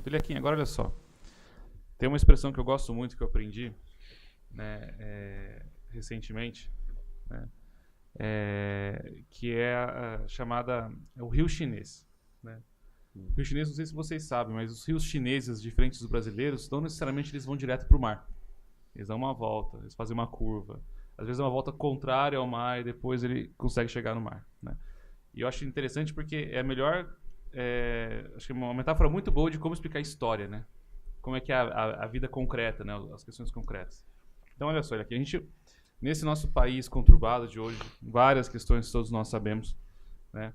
Telhaquim, agora olha só. Tem uma expressão que eu gosto muito, que eu aprendi, né, recentemente, né, que é a chamada o rio chinês. Né? O rio chinês, não sei se vocês sabem, mas os rios chineses, diferentes dos brasileiros, não necessariamente eles vão direto para o mar. Eles dão uma volta, eles fazem uma curva. Às vezes é uma volta contrária ao mar e depois ele consegue chegar no mar. Né? E eu acho interessante porque é a melhor... acho que é uma metáfora muito boa de como explicar a história, né? Como é que é a vida concreta, né? As questões concretas. Então, olha só, aqui a gente, nesse nosso país conturbado de hoje, várias questões que todos nós sabemos, né?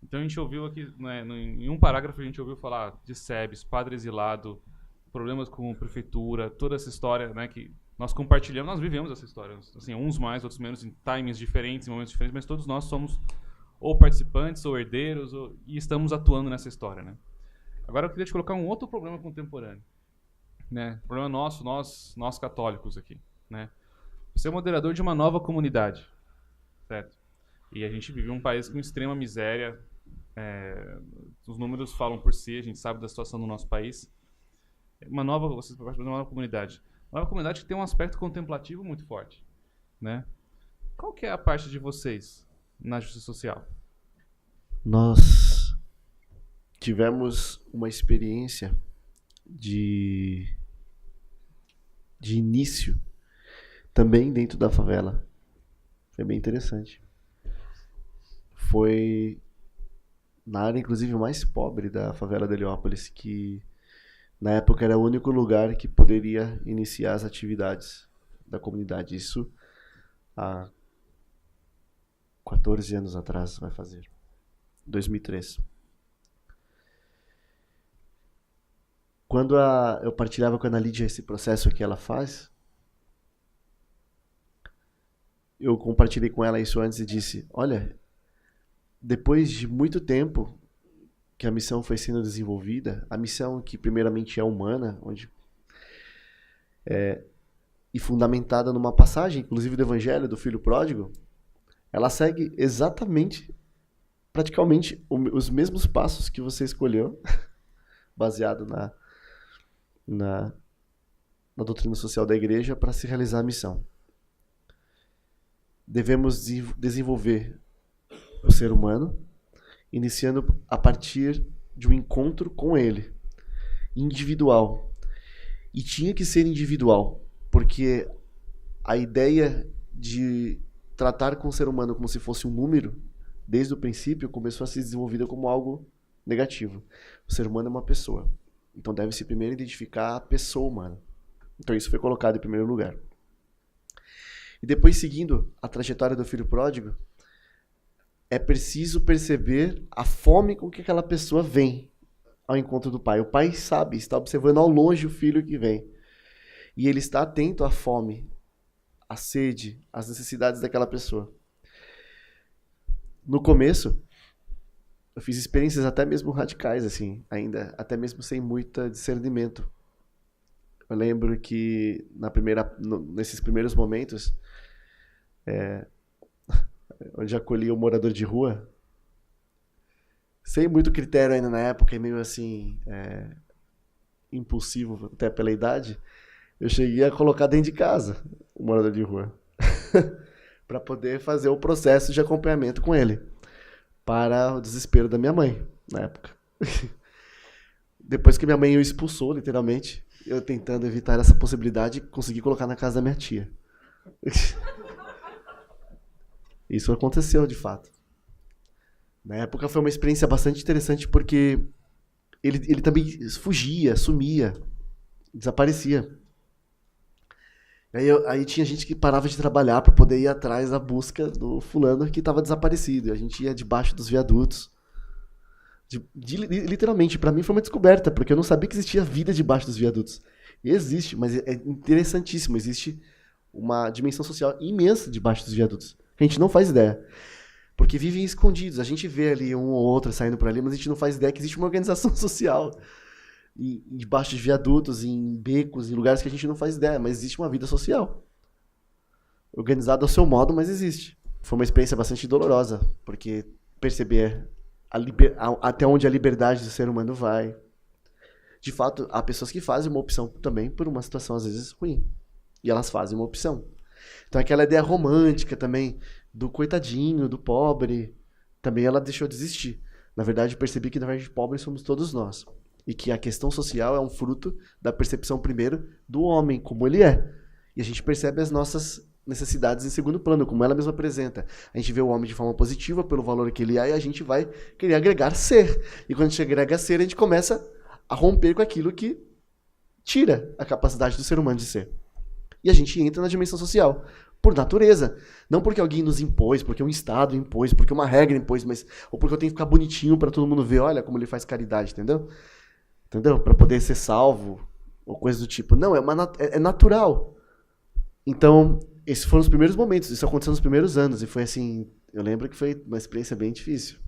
Então a gente ouviu aqui, né, em um parágrafo a gente ouviu falar de SEBS, padre exilado, problemas com prefeitura, toda essa história, né, que nós compartilhamos, nós vivemos essa história, assim, uns mais, outros menos, em timings diferentes, em momentos diferentes, mas todos nós somos ou participantes, ou herdeiros, e estamos atuando nessa história, né? Agora eu queria te colocar um outro problema contemporâneo, né? Problema nosso, nós católicos aqui, né? Você é moderador de uma nova comunidade, certo? E a gente vive um país com extrema miséria, os números falam por si, a gente sabe da situação do nosso país. Você faz parte de uma nova comunidade. Uma nova comunidade que tem um aspecto contemplativo muito forte, né? Qual que é a parte de vocês na justiça social? Nós tivemos uma experiência de início também dentro da favela. Foi bem interessante. Foi na área, inclusive, mais pobre da favela de Heliópolis, que na época era o único lugar que poderia iniciar as atividades da comunidade. Isso há 14 anos atrás, vai fazer. 2003. Quando eu partilhava com a Ana Lídia esse processo que ela faz, eu compartilhei com ela isso antes e disse, olha, depois de muito tempo que a missão foi sendo desenvolvida, a missão que primeiramente é humana, e fundamentada numa passagem, inclusive do Evangelho do Filho Pródigo, ela segue exatamente, praticamente, os mesmos passos que você escolheu, baseado na doutrina social da igreja, para se realizar a missão. Devemos desenvolver o ser humano, iniciando a partir de um encontro com ele, individual. E tinha que ser individual, porque a ideia de tratar com o ser humano como se fosse um número, desde o princípio, começou a ser desenvolvida como algo negativo. O ser humano é uma pessoa. Então deve-se primeiro identificar a pessoa humana. Então isso foi colocado em primeiro lugar. E depois, seguindo a trajetória do filho pródigo, é preciso perceber a fome com que aquela pessoa vem ao encontro do pai. O pai sabe, está observando ao longe o filho que vem. E ele está atento à fome, à sede, às necessidades daquela pessoa. No começo, eu fiz experiências até mesmo radicais, assim, ainda, até mesmo sem muito discernimento. Eu lembro que nesses primeiros momentos, onde acolhi o morador de rua, sem muito critério ainda na época, e meio assim, impulsivo até pela idade, eu cheguei a colocar dentro de casa o morador de rua, para poder fazer o processo de acompanhamento com ele, para o desespero da minha mãe, na época. Depois que minha mãe o expulsou, literalmente, eu tentando evitar essa possibilidade, consegui colocar na casa da minha tia. Isso aconteceu, de fato. Na época foi uma experiência bastante interessante, porque ele também fugia, sumia, desaparecia. Aí tinha gente que parava de trabalhar para poder ir atrás da busca do fulano que estava desaparecido. E a gente ia debaixo dos viadutos. Literalmente, para mim foi uma descoberta, porque eu não sabia que existia vida debaixo dos viadutos. E existe, mas é interessantíssimo. Existe uma dimensão social imensa debaixo dos viadutos. A gente não faz ideia. Porque vivem escondidos. A gente vê ali um ou outro saindo por ali, mas a gente não faz ideia que existe uma organização social debaixo de viadutos, em becos, em lugares que a gente não faz ideia, mas existe uma vida social. Organizada ao seu modo, mas existe. Foi uma experiência bastante dolorosa, porque perceber até onde a liberdade do ser humano vai, De fato, há pessoas que fazem uma opção também por uma situação às vezes ruim. E elas fazem uma opção. Então aquela ideia romântica também do coitadinho, do pobre, também ela deixou de existir. Na verdade, eu percebi que na verdade pobres somos todos nós. E que a questão social é um fruto da percepção primeiro do homem, como ele é. E a gente percebe as nossas necessidades em segundo plano, como ela mesma apresenta. A gente vê o homem de forma positiva pelo valor que ele é e a gente vai querer agregar ser. E quando a gente agrega ser, a gente começa a romper com aquilo que tira a capacidade do ser humano de ser. E a gente entra na dimensão social, por natureza. Não porque alguém nos impôs, porque um Estado impôs, porque uma regra impôs, mas ou porque eu tenho que ficar bonitinho para todo mundo ver, olha como ele faz caridade, entendeu? Entendeu? Para poder ser salvo, ou coisa do tipo. Não, é natural. Então, esses foram os primeiros momentos, isso aconteceu nos primeiros anos, e foi assim, eu lembro que foi uma experiência bem difícil.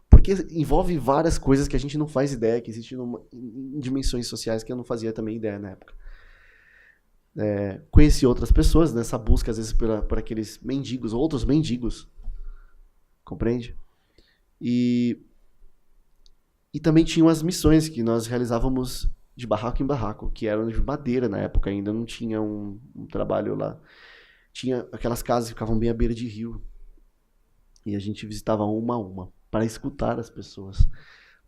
Porque envolve várias coisas que a gente não faz ideia, que existem em dimensões sociais que eu não fazia também ideia na época. Conheci outras pessoas nessa busca, às vezes, por aqueles mendigos, outros mendigos, compreende? E também tinham as missões que nós realizávamos de barraco em barraco, que eram de madeira na época ainda, não tinha um trabalho lá. Tinha aquelas casas que ficavam bem à beira de rio. E a gente visitava uma a uma, para escutar as pessoas,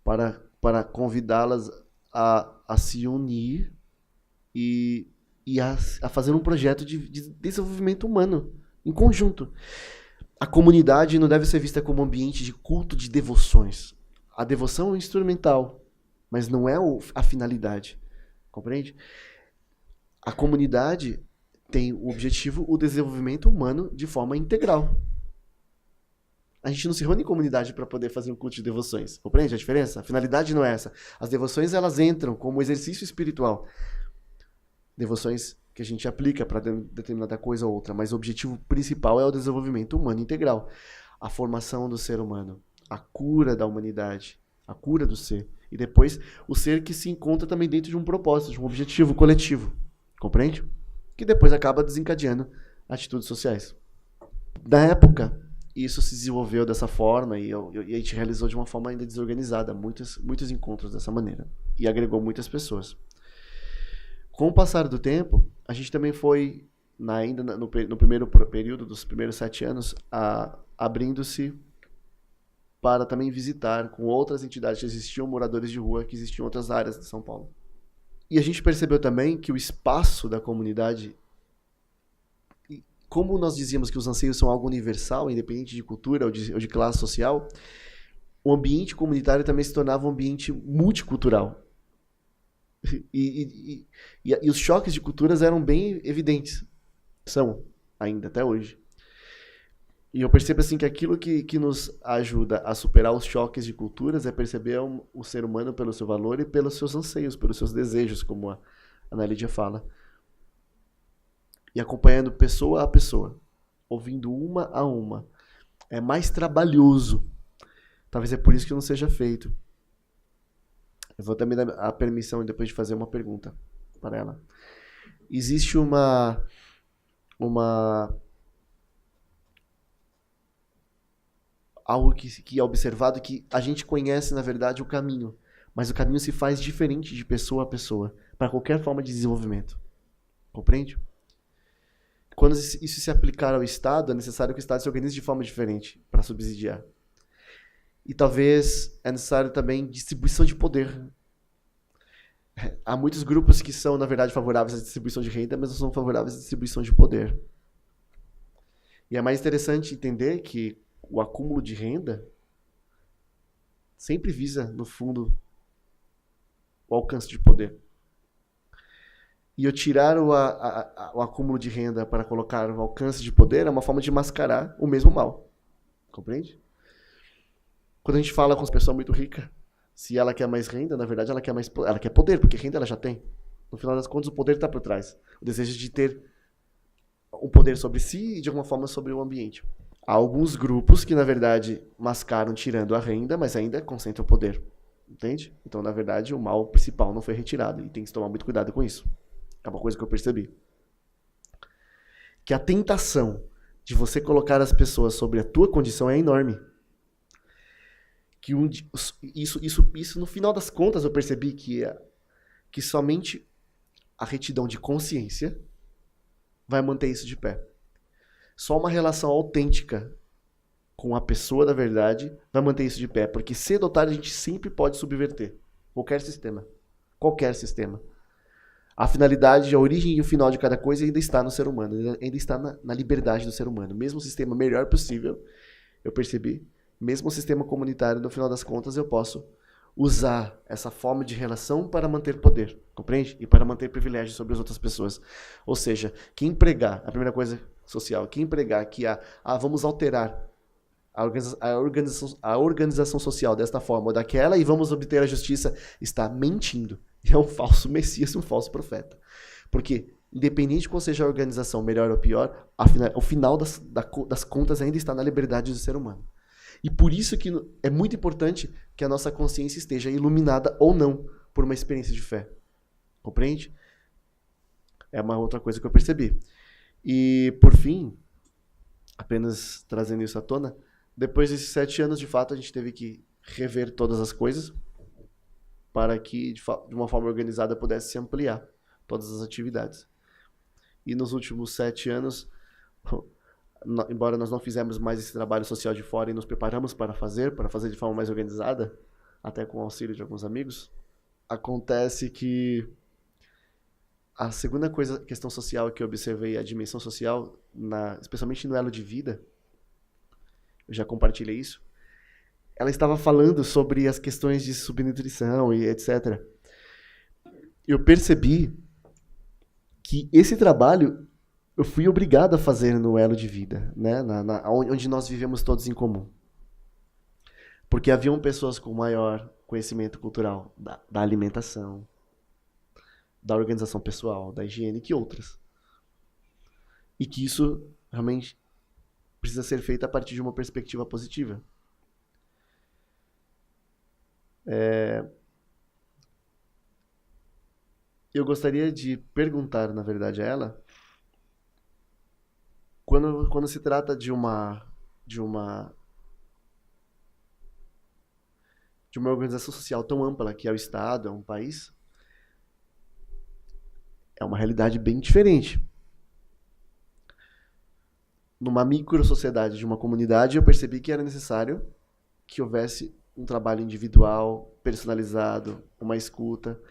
para convidá-las a se unir e a fazer um projeto de desenvolvimento humano, em conjunto. A comunidade não deve ser vista como um ambiente de culto de devoções. A devoção é instrumental, mas não é a finalidade. Compreende? A comunidade tem o objetivo, o desenvolvimento humano de forma integral. A gente não se reúne em comunidade para poder fazer um culto de devoções. Compreende a diferença? A finalidade não é essa. As devoções, elas entram como exercício espiritual. Devoções que a gente aplica para determinada coisa ou outra, mas o objetivo principal é o desenvolvimento humano integral. A formação do ser humano, a cura da humanidade, a cura do ser. E depois, o ser que se encontra também dentro de um propósito, de um objetivo coletivo. Compreende? Que depois acaba desencadeando atitudes sociais. Na época, isso se desenvolveu dessa forma e a gente realizou de uma forma ainda desorganizada muitos encontros dessa maneira. E agregou muitas pessoas. Com o passar do tempo, a gente também foi, ainda no primeiro período, dos primeiros 7 anos, abrindo-se para também visitar com outras entidades que existiam, moradores de rua, que existiam em outras áreas de São Paulo. E a gente percebeu também que o espaço da comunidade, como nós dizíamos que os anseios são algo universal, independente de cultura ou de classe social, o ambiente comunitário também se tornava um ambiente multicultural. E os choques de culturas eram bem evidentes. São, ainda, até hoje. E eu percebo assim que aquilo que nos ajuda a superar os choques de culturas é perceber o ser humano pelo seu valor e pelos seus anseios, pelos seus desejos, como a Ana Lídia fala. E acompanhando pessoa a pessoa, ouvindo uma a uma. É mais trabalhoso. Talvez é por isso que não seja feito. Eu vou também dar a permissão depois de fazer uma pergunta para ela. Existe algo que é observado, que a gente conhece, na verdade, o caminho. Mas o caminho se faz diferente de pessoa a pessoa, para qualquer forma de desenvolvimento. Compreende? Quando isso se aplicar ao Estado, é necessário que o Estado se organize de forma diferente para subsidiar. E talvez é necessário também distribuição de poder. Há muitos grupos que são, na verdade, favoráveis à distribuição de renda, mas não são favoráveis à distribuição de poder. E é mais interessante entender que o acúmulo de renda sempre visa, no fundo, o alcance de poder. E eu tirar o acúmulo de renda para colocar o alcance de poder é uma forma de mascarar o mesmo mal. Compreende? Quando a gente fala com uma pessoa muito rica, se ela quer mais renda, na verdade ela quer poder, porque renda ela já tem. No final das contas, o poder está por trás. O desejo de ter um poder sobre si e, de alguma forma, sobre o ambiente. Há alguns grupos que, na verdade, mascaram tirando a renda, mas ainda concentram o poder. Entende? Então, na verdade, o mal principal não foi retirado. E tem que tomar muito cuidado com isso. É uma coisa que eu percebi. Que a tentação de você colocar as pessoas sobre a tua condição é enorme. que isso no final das contas eu percebi que somente a retidão de consciência vai manter isso de pé. Só uma relação autêntica com a pessoa da verdade vai manter isso de pé, porque cedo ou tarde a gente sempre pode subverter qualquer sistema. Qualquer sistema. A finalidade, a origem e o final de cada coisa ainda está no ser humano, ainda está na liberdade do ser humano. Mesmo o sistema melhor possível, eu percebi, mesmo o sistema comunitário, no final das contas, eu posso usar essa forma de relação para manter poder, compreende? E para manter privilégios sobre as outras pessoas. Ou seja, quem pregar, a primeira coisa social, quem pregar que vamos alterar a organização social desta forma ou daquela e vamos obter a justiça, está mentindo. É um falso messias, um falso profeta. Porque, independente de qual seja a organização, melhor ou pior, o final das contas ainda está na liberdade do ser humano. E por isso que é muito importante que a nossa consciência esteja iluminada ou não por uma experiência de fé. Compreende? É uma outra coisa que eu percebi. E, por fim, apenas trazendo isso à tona, depois desses 7 anos, de fato, a gente teve que rever todas as coisas para que, de uma forma organizada, pudesse se ampliar todas as atividades. E nos últimos 7 anos, embora nós não fizemos mais esse trabalho social de fora e nos preparamos para fazer de forma mais organizada, até com o auxílio de alguns amigos, acontece que a segunda questão social que eu observei, a dimensão social, especialmente no elo de vida, eu já compartilhei isso, ela estava falando sobre as questões de subnutrição e etc. Eu percebi que esse trabalho eu fui obrigado a fazer no elo de vida, né? Onde nós vivemos todos em comum. Porque haviam pessoas com maior conhecimento cultural da alimentação, da organização pessoal, da higiene, que outras. E que isso realmente precisa ser feito a partir de uma perspectiva positiva. Eu gostaria de perguntar, na verdade, a ela, quando se trata de uma organização social tão ampla que é o Estado, é um país, é uma realidade bem diferente. Numa micro-sociedade de uma comunidade, eu percebi que era necessário que houvesse um trabalho individual, personalizado, uma escuta.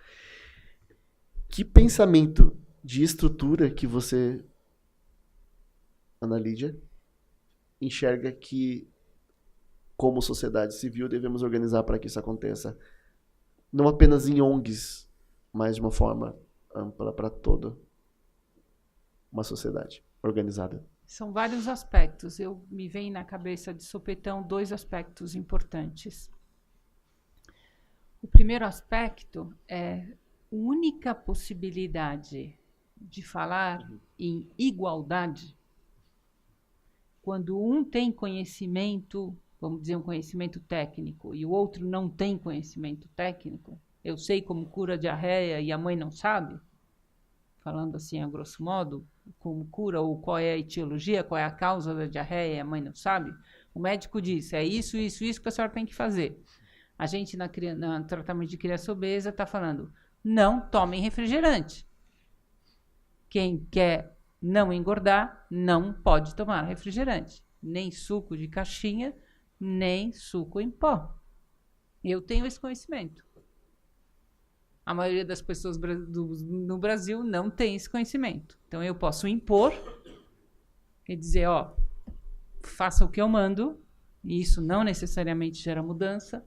Que pensamento de estrutura que você, Ana Lídia, enxerga que, como sociedade civil, devemos organizar para que isso aconteça? Não apenas em ONGs, mas de uma forma ampla para toda uma sociedade organizada. São vários aspectos. Me vem na cabeça de sopetão 2 aspectos importantes. O primeiro aspecto é a única possibilidade de falar em igualdade quando um tem conhecimento, vamos dizer, um conhecimento técnico, e o outro não tem conhecimento técnico. Eu sei como cura diarreia e a mãe não sabe, falando assim a grosso modo, como cura ou qual é a etiologia, qual é a causa da diarreia e a mãe não sabe. O médico diz, é isso que a senhora tem que fazer. A gente, no tratamento de criança obesa, está falando, não tomem refrigerante. Quem quer não engordar, não pode tomar refrigerante. Nem suco de caixinha, nem suco em pó. Eu tenho esse conhecimento. A maioria das pessoas no Brasil não tem esse conhecimento. Então, eu posso impor e dizer, faça o que eu mando, e isso não necessariamente gera mudança,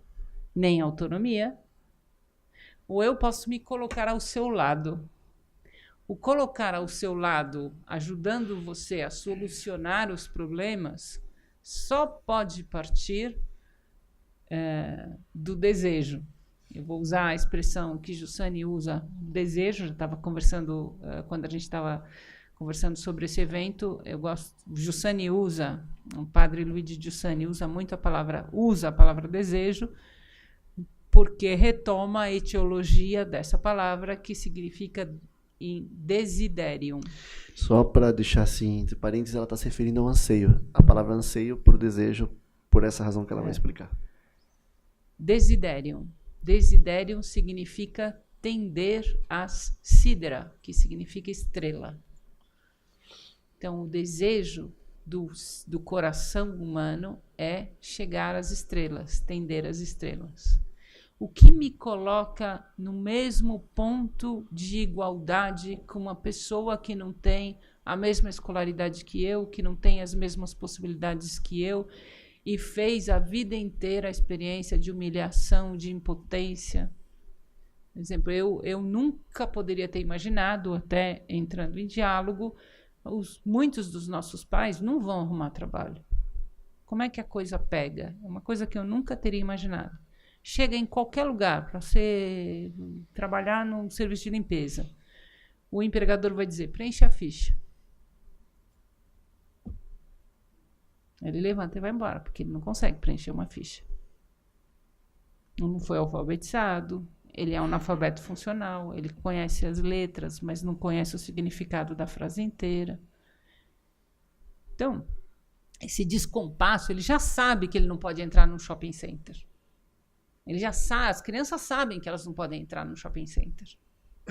nem autonomia. Ou eu posso me colocar ao seu lado. O colocar ao seu lado, ajudando você a solucionar os problemas, só pode partir do desejo. Eu vou usar a expressão que Giussani usa, desejo. Já estava conversando, quando a gente estava conversando sobre esse evento, Giussani usa, o padre Luigi Giussani usa muito a palavra desejo, porque retoma a etiologia dessa palavra, que significa em desiderium. Só para deixar assim, entre parênteses, ela está se referindo ao anseio. A palavra anseio por desejo, por essa razão que ela vai explicar. Desiderium. Desiderium significa tender às sidera, que significa estrela. Então, o desejo do coração humano é chegar às estrelas, tender às estrelas. O que me coloca no mesmo ponto de igualdade com uma pessoa que não tem a mesma escolaridade que eu, que não tem as mesmas possibilidades que eu, e fez a vida inteira a experiência de humilhação, de impotência. Por exemplo, eu nunca poderia ter imaginado, até entrando em diálogo, muitos dos nossos pais não vão arrumar trabalho. Como é que a coisa pega? É uma coisa que eu nunca teria imaginado. Chega em qualquer lugar para você trabalhar no serviço de limpeza. O empregador vai dizer, preenche a ficha. Ele levanta e vai embora, porque ele não consegue preencher uma ficha. Não foi alfabetizado, ele é um analfabeto funcional, ele conhece as letras, mas não conhece o significado da frase inteira. Então, esse descompasso, ele já sabe que ele não pode entrar num shopping center. Ele já sabe, as crianças sabem que elas não podem entrar num shopping center,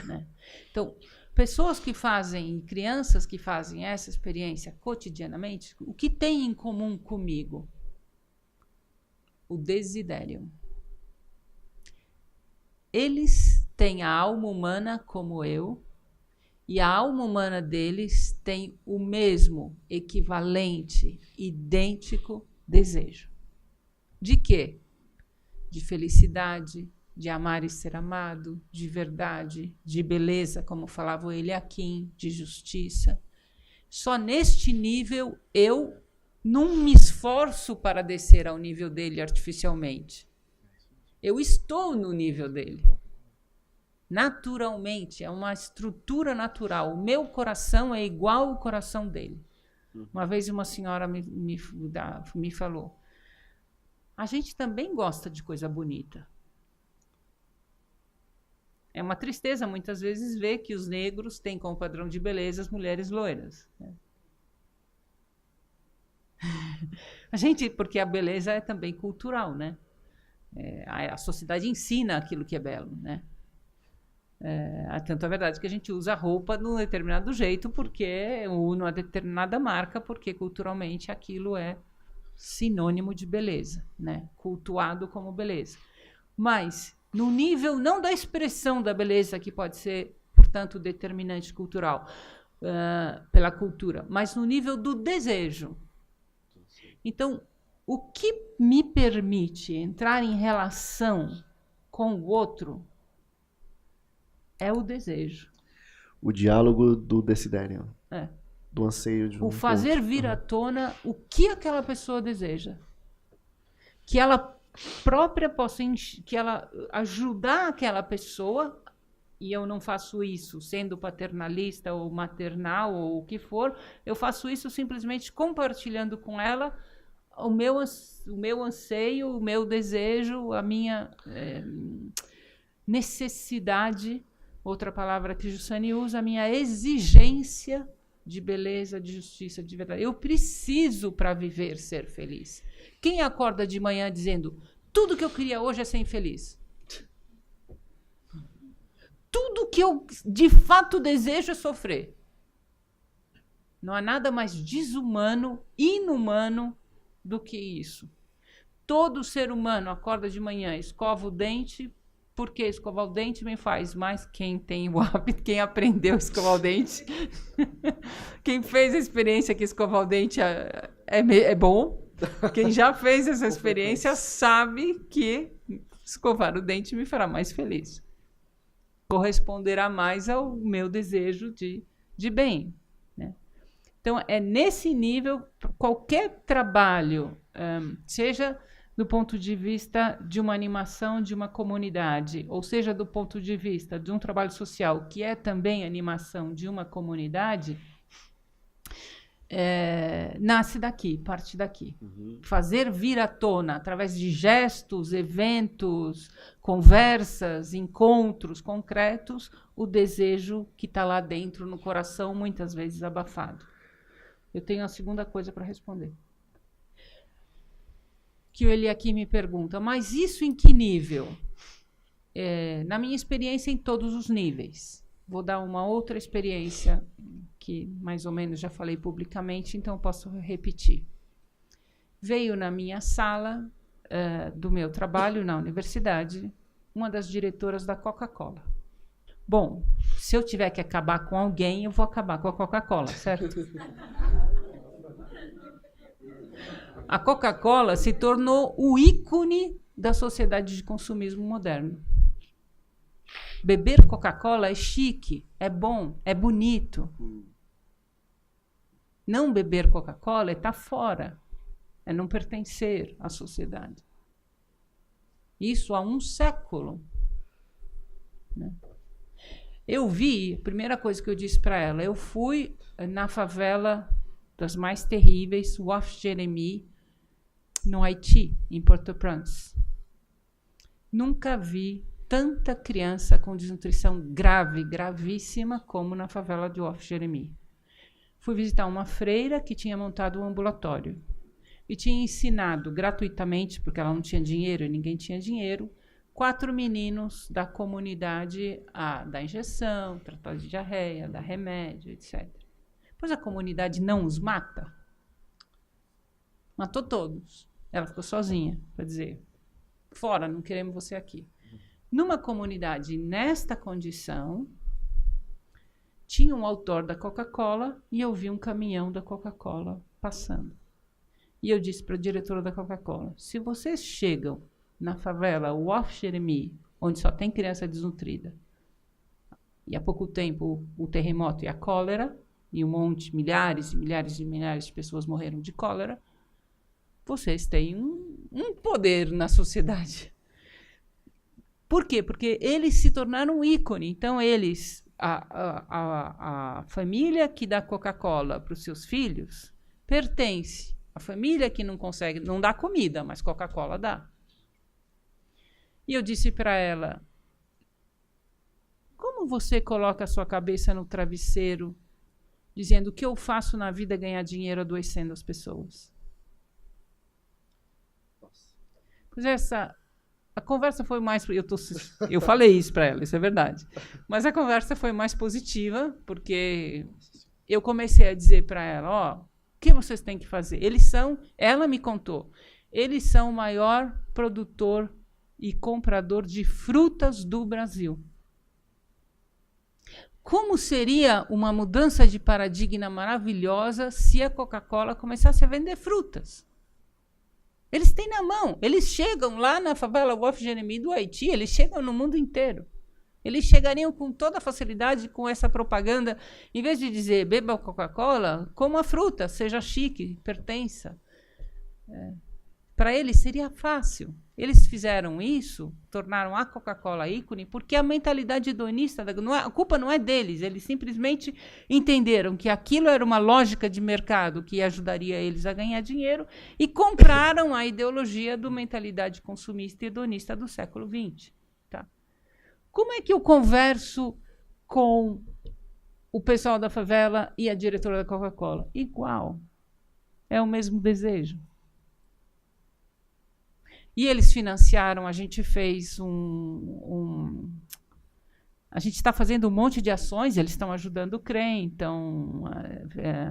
né? Então, pessoas que fazem, crianças que fazem essa experiência cotidianamente, o que tem em comum comigo? O desiderium. Eles têm a alma humana como eu, e a alma humana deles tem o mesmo, equivalente, idêntico desejo. De quê? De felicidade, de amar e ser amado, de verdade, de beleza, como falava o Eliakim, de justiça. Só neste nível eu não me esforço para descer ao nível dele artificialmente. Eu estou no nível dele. Naturalmente, é uma estrutura natural. O meu coração é igual ao coração dele. Uma vez uma senhora me falou, a gente também gosta de coisa bonita. É uma tristeza, muitas vezes, ver que os negros têm como padrão de beleza as mulheres loiras, né? Porque a beleza é também cultural, né? A sociedade ensina aquilo que é belo, né? Tanto é verdade que a gente usa roupa de um determinado jeito, ou numa determinada marca, porque culturalmente aquilo é sinônimo de beleza, né? Cultuado como beleza. Mas no nível não da expressão da beleza, que pode ser, portanto, determinante cultural pela cultura, mas no nível do desejo. Então, o que me permite entrar em relação com o outro é o desejo. O diálogo do desiderium. É. Do anseio de um O fazer outro. vir à tona o que aquela pessoa deseja. Que ela própria possa, que ela ajudar aquela pessoa, e eu não faço isso sendo paternalista ou maternal ou o que for, eu faço isso simplesmente compartilhando com ela o meu anseio, o meu desejo, a minha necessidade, outra palavra que Jussani usa, a minha exigência de beleza, de justiça, de verdade. Eu preciso, para viver, ser feliz. Quem acorda de manhã dizendo, tudo que eu queria hoje é ser infeliz? Tudo que eu, de fato, desejo é sofrer. Não há nada mais desumano, inumano do que isso. Todo ser humano acorda de manhã, escova o dente, porque escovar o dente me faz mais quem tem o hábito, quem aprendeu a escovar o dente, quem fez a experiência que escovar o dente é bom, quem já fez essa experiência sabe que escovar o dente me fará mais feliz, corresponderá mais ao meu desejo de bem, né? Então, é nesse nível, qualquer trabalho, seja do ponto de vista de uma animação de uma comunidade, ou seja, do ponto de vista de um trabalho social, que é também animação de uma comunidade, nasce daqui, parte daqui. Fazer vir à tona, através de gestos, eventos, conversas, encontros concretos, o desejo que está lá dentro, no coração, muitas vezes abafado. Eu tenho a segunda coisa para responder. que o Eliakim me pergunta, mas isso em que nível? Na minha experiência, em todos os níveis. Vou dar uma outra experiência que mais ou menos já falei publicamente, então posso repetir. Veio na minha sala do meu trabalho na universidade uma das diretoras da Coca-Cola. Bom, se eu tiver que acabar com alguém, eu vou acabar com a Coca-Cola, certo? A Coca-Cola se tornou o ícone da sociedade de consumismo moderno. Beber Coca-Cola é chique, é bom, é bonito. Não beber Coca-Cola é estar fora, é não pertencer à sociedade. Isso há um século. Né? Eu vi, a primeira coisa que eu disse para ela, eu fui na favela das mais terríveis, Waf Jeremy, no Haiti, em Port-au-Prince. Nunca vi tanta criança com desnutrição grave, gravíssima, como na favela de Waf Jeremy. Fui visitar uma freira que tinha montado um ambulatório e tinha ensinado gratuitamente, porque ela não tinha dinheiro e ninguém tinha dinheiro, 4 meninos da comunidade a dar injeção, tratar de diarreia, dar remédio, etc. Pois a comunidade não os mata. Matou todos. Ela ficou sozinha, para dizer, fora, não queremos você aqui. Numa comunidade nesta condição, tinha um outdoor da Coca-Cola e eu vi um caminhão da Coca-Cola passando. E eu disse para a diretora da Coca-Cola, se vocês chegam na favela Waf Jeremy, onde só tem criança desnutrida, e há pouco tempo o terremoto e a cólera, e milhares e milhares e milhares de pessoas morreram de cólera, vocês têm um poder na sociedade. Por quê? Porque eles se tornaram um ícone. Então, a família que dá Coca-Cola para os seus filhos pertence. A família que não consegue, não dá comida, mas Coca-Cola dá. E eu disse para ela, como você coloca a sua cabeça no travesseiro dizendo o que eu faço na vida é ganhar dinheiro adoecendo as pessoas? Pois a conversa foi mais... Eu falei isso para ela, isso é verdade. Mas a conversa foi mais positiva, porque eu comecei a dizer para ela, o que vocês têm que fazer? Ela me contou, eles são o maior produtor e comprador de frutas do Brasil. Como seria uma mudança de paradigma maravilhosa se a Coca-Cola começasse a vender frutas? Eles têm na mão, eles chegam lá na favela Waf Jeremy do Haiti, eles chegam no mundo inteiro. Eles chegariam com toda a facilidade com essa propaganda, em vez de dizer beba Coca-Cola, coma fruta, seja chique, pertença. Para eles seria fácil. Eles fizeram isso, tornaram a Coca-Cola ícone, porque a mentalidade hedonista, a culpa não é deles, eles simplesmente entenderam que aquilo era uma lógica de mercado que ajudaria eles a ganhar dinheiro e compraram a ideologia da mentalidade consumista e hedonista do século XX. Tá? Como é que eu converso com o pessoal da favela e a diretora da Coca-Cola? Igual. É o mesmo desejo. E eles financiaram, a gente fez a gente está fazendo um monte de ações, eles estão ajudando o CREM, então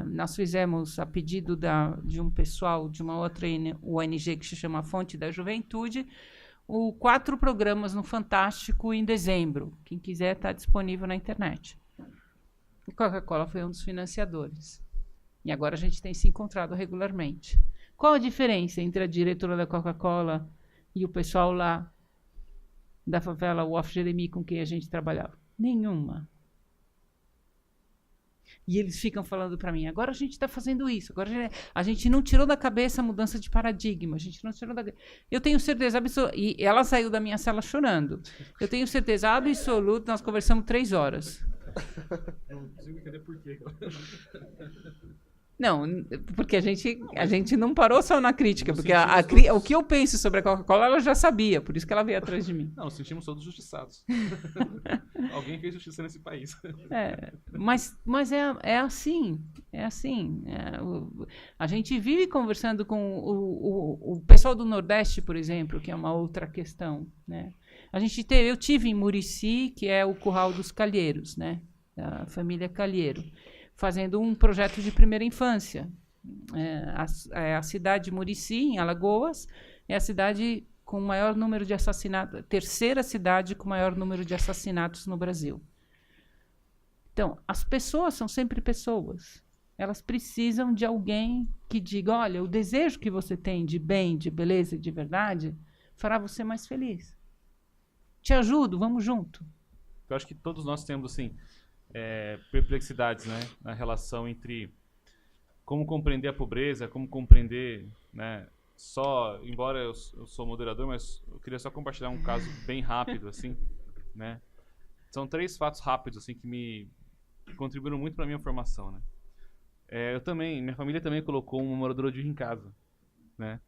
nós fizemos a pedido de um pessoal de uma outra ONG que se chama Fonte da Juventude, 4 programas no Fantástico em dezembro. Quem quiser está disponível na internet. A Coca-Cola foi um dos financiadores. E agora a gente tem se encontrado regularmente. Qual a diferença entre a diretora da Coca-Cola e o pessoal lá da favela Waf Jeremy com quem a gente trabalhava? Nenhuma. E eles ficam falando para mim, agora a gente está fazendo isso, agora a gente não tirou da cabeça a mudança de paradigma, a gente não tirou da... Eu tenho certeza absoluta, e ela saiu da minha sala chorando, eu tenho certeza absoluta, nós conversamos 3 horas. Não consigo entender por quê. Não, porque a gente não parou só na crítica, porque o que eu penso sobre a Coca-Cola, ela já sabia, por isso que ela veio atrás de mim. Não, nos sentimos todos justiçados. Alguém fez justiça nesse país. Mas é assim. A gente vive conversando com o pessoal do Nordeste, por exemplo, que é uma outra questão, né? Eu tive em Murici, que é o Curral dos Calheiros, né? Da família Calheiro, fazendo um projeto de primeira infância. A cidade de Murici, em Alagoas, é a cidade com o maior número de assassinatos, terceira cidade com o maior número de assassinatos no Brasil. Então, as pessoas são sempre pessoas. Elas precisam de alguém que diga, olha, o desejo que você tem de bem, de beleza e de verdade fará você mais feliz. Te ajudo, vamos junto. Eu acho que todos nós temos, assim, perplexidades, né, na relação entre como compreender a pobreza, como compreender, né, embora eu sou moderador, mas eu queria só compartilhar um caso bem rápido, assim, né. São 3 fatos rápidos, assim, que contribuíram muito para minha formação, né. Minha família também colocou uma moradora de rua em casa, né.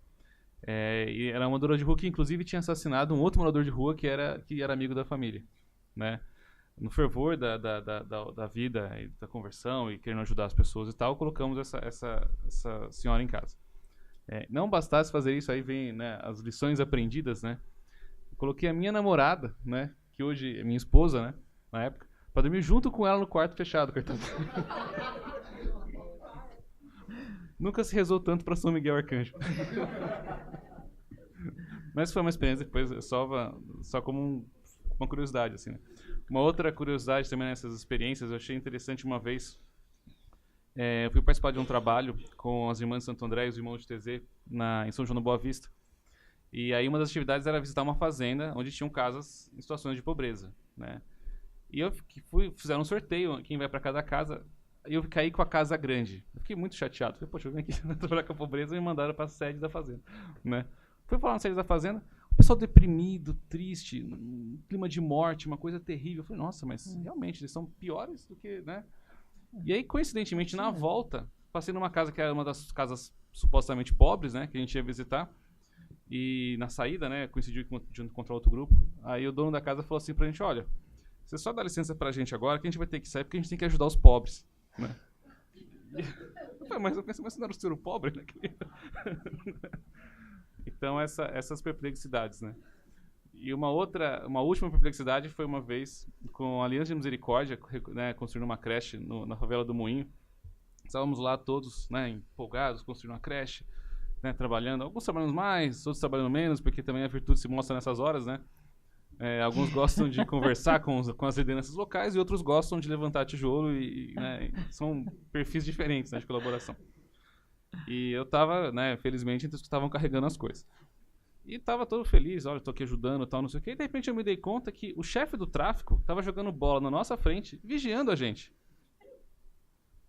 E era uma moradora de rua que, inclusive, tinha assassinado um outro morador de rua que era amigo da família, né. No fervor da vida, e da conversão e querendo ajudar as pessoas e tal, colocamos essa senhora em casa. Não bastasse fazer isso, aí vem, né, as lições aprendidas, né. Coloquei a minha namorada, né, que hoje é minha esposa, né, na época, para dormir junto com ela no quarto fechado, coitado. Nunca se rezou tanto para São Miguel Arcanjo. Mas foi uma experiência, depois só como uma curiosidade, assim, né? Uma outra curiosidade também nessas experiências, eu achei interessante uma vez. Eu fui participar de um trabalho com as irmãs de Santo André e os irmãos de TZ em São João da Boa Vista. E aí uma das atividades era visitar uma fazenda onde tinham casas em situações de pobreza, né? E fizeram um sorteio, quem vai para cada casa, e eu caí com a casa grande. Eu fiquei muito chateado. Falei, poxa, eu vim aqui trabalhar com a pobreza e me mandaram para a sede da fazenda, né? Fui falar na sede da fazenda, o pessoal deprimido, triste, um clima de morte, uma coisa terrível. Eu falei, nossa, mas realmente eles são piores do que, né? E aí, coincidentemente, na volta, passei numa casa que era uma das casas supostamente pobres, né, que a gente ia visitar. E na saída, né, coincidiu de encontrar outro grupo. Aí o dono da casa falou assim pra gente, olha, você só dá licença pra gente agora que a gente vai ter que sair porque a gente tem que ajudar os pobres, né? Eu falei, mas você não era o senhor pobre, né? Então, essas perplexidades, né? E uma última perplexidade foi uma vez com a Aliança de Misericórdia, né, construindo uma creche na favela do Moinho. Estávamos lá todos, né, empolgados, construindo uma creche, né, trabalhando. Alguns trabalhando mais, outros trabalhando menos, porque também a virtude se mostra nessas horas, né? Alguns gostam de conversar com as lideranças locais e outros gostam de levantar tijolo né, são perfis diferentes, né, de colaboração. E eu estava, né, felizmente, entre os que estavam carregando as coisas. E estava todo feliz, olha, estou aqui ajudando e tal, não sei o quê. E de repente eu me dei conta que o chefe do tráfico estava jogando bola na nossa frente, vigiando a gente.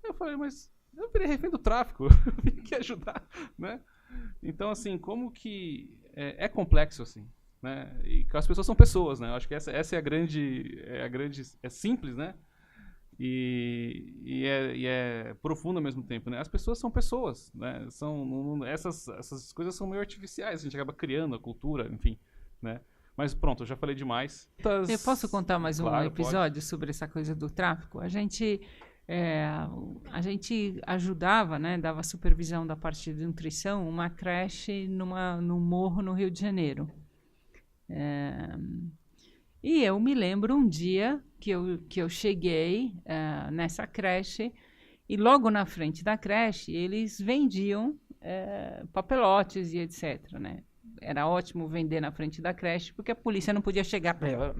Eu falei, mas eu virei refém do tráfico, eu vim aqui ajudar, né? Então, assim, como que é complexo, assim, né? E as pessoas são pessoas, né? Eu acho que essa é a grande, é simples, né? E é profundo ao mesmo tempo, né? As pessoas são pessoas, né? Essas coisas são meio artificiais, a gente acaba criando a cultura, enfim, né? Mas pronto, eu já falei demais. Eu posso contar mais um episódio sobre essa coisa do tráfico? A gente ajudava, né? Dava supervisão da parte de nutrição, uma creche num morro no Rio de Janeiro. E eu me lembro um dia que eu cheguei nessa creche e logo na frente da creche eles vendiam papelotes e etc, né? Era ótimo vender na frente da creche porque a polícia não podia chegar para ela.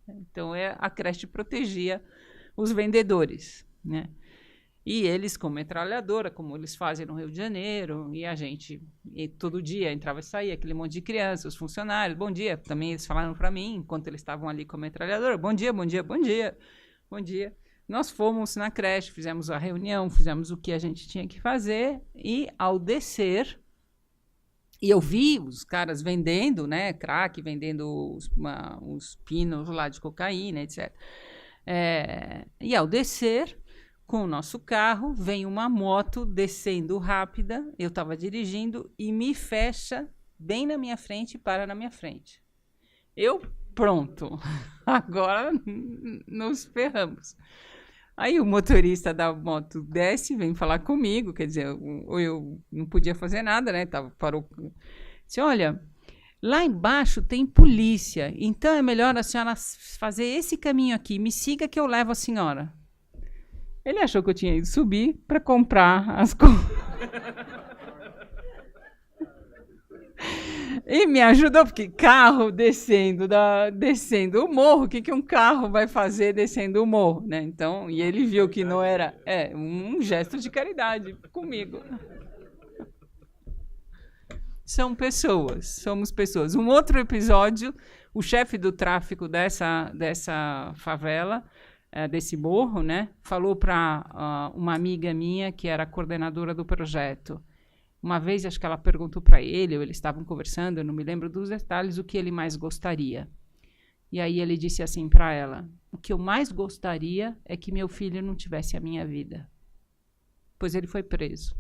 Então a creche protegia os vendedores, né? E eles com metralhadora, como eles fazem no Rio de Janeiro, e todo dia entrava e saía aquele monte de crianças, os funcionários, bom dia, também eles falaram para mim, enquanto eles estavam ali com a metralhadora, bom dia, bom dia, bom dia, bom dia. Nós fomos na creche, fizemos a reunião, fizemos o que a gente tinha que fazer, e ao descer, e eu vi os caras vendendo, né, crack, vendendo os pinos lá de cocaína, etc. E ao descer, com o nosso carro, vem uma moto descendo rápida, eu estava dirigindo, e me fecha bem na minha frente e para na minha frente. Eu, pronto, agora nos ferramos. Aí o motorista da moto desce, vem falar comigo, quer dizer, eu não podia fazer nada, né? Parou. Disse, olha, lá embaixo tem polícia, então é melhor a senhora fazer esse caminho aqui, me siga que eu levo a senhora. Ele achou que eu tinha ido subir para comprar as coisas. E me ajudou, porque carro descendo o morro, o que um carro vai fazer descendo o morro, né? Então, e ele viu que não era um gesto de caridade comigo. Somos pessoas. Um outro episódio, o chefe do tráfico dessa favela, desse morro, né, falou para uma amiga minha que era coordenadora do projeto. Uma vez, acho que ela perguntou para ele, ou eles estavam conversando, eu não me lembro dos detalhes, o que ele mais gostaria. E aí ele disse assim para ela, o que eu mais gostaria é que meu filho não tivesse a minha vida. Pois ele foi preso.